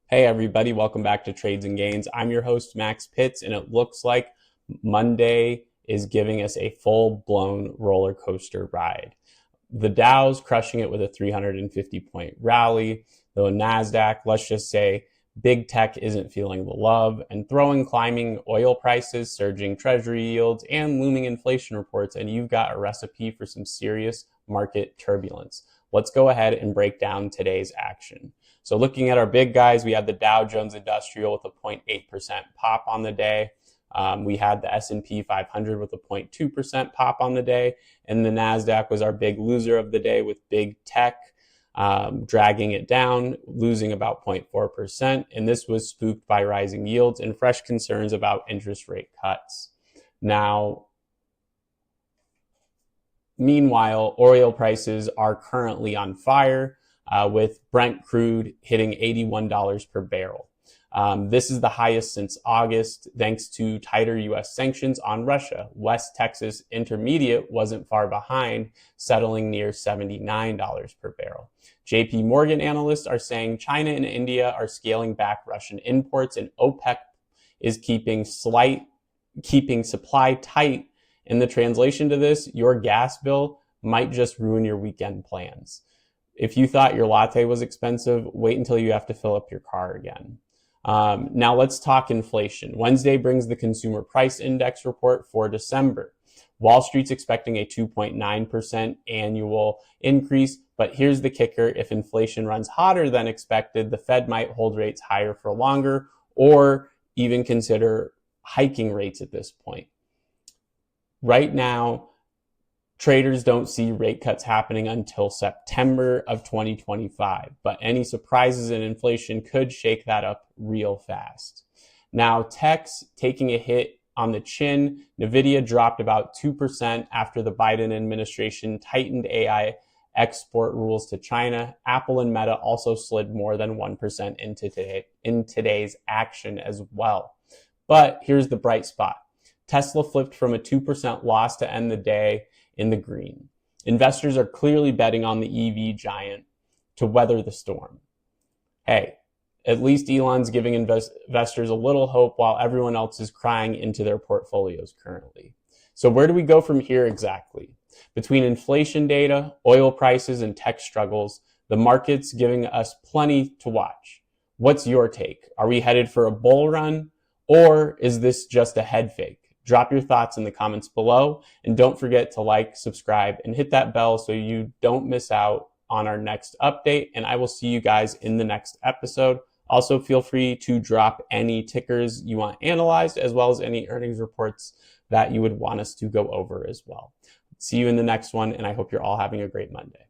Hey everybody, welcome back to Trades and Gains. I'm your host Max Pitts, and it looks like Monday is giving us a full-blown roller coaster ride. The Dow's crushing it with a 350-point rally. The Nasdaq, let's just say big tech isn't feeling the love, and throwing climbing oil prices, surging Treasury yields, and looming inflation reports, and you've got a recipe for some serious market turbulence. Let's go ahead and break down today's action. So looking at our big guys, we had the Dow Jones Industrial with a 0.8% pop on the day. We had the S&P 500 with a 0.2% pop on the day. And the Nasdaq was our big loser of the day with big tech dragging it down, losing about 0.4%. And this was spooked by rising yields and fresh concerns about interest rate cuts. Now, meanwhile, oil prices are currently on fire. With Brent crude hitting $81 per barrel. This is the highest since August, thanks to tighter U.S. sanctions on Russia. West Texas Intermediate wasn't far behind, settling near $79 per barrel. JP Morgan analysts are saying China and India are scaling back Russian imports, and OPEC is keeping supply tight. In the translation to this, your gas bill might just ruin your weekend plans. If you thought your latte was expensive, wait until you have to fill up your car again. Now let's talk inflation. Wednesday brings the Consumer Price Index report for December. Wall Street's expecting a 2.9% annual increase, but here's the kicker. If inflation runs hotter than expected, the Fed might hold rates higher for longer or even consider hiking rates at this point. Right now, traders don't see rate cuts happening until September of 2025, but any surprises in inflation could shake that up real fast. Now, tech's taking a hit on the chin. Nvidia dropped about 2% after the Biden administration tightened AI export rules to China. Apple and Meta also slid more than 1% in today's action as well. But here's the bright spot. Tesla flipped from a 2% loss to end the day in the green. Investors are clearly betting on the EV giant to weather the storm. Hey, at least Elon's giving investors a little hope while everyone else is crying into their portfolios currently. So where do we go from here exactly? Between inflation data, oil prices, and tech struggles, the market's giving us plenty to watch. What's your take? Are we headed for a bull run, or is this just a head fake? Drop your thoughts in the comments below, and don't forget to like, subscribe, and hit that bell so you don't miss out on our next update, and I will see you guys in the next episode. Also, feel free to drop any tickers you want analyzed, as well as any earnings reports that you would want us to go over as well. See you in the next one, and I hope you're all having a great Monday.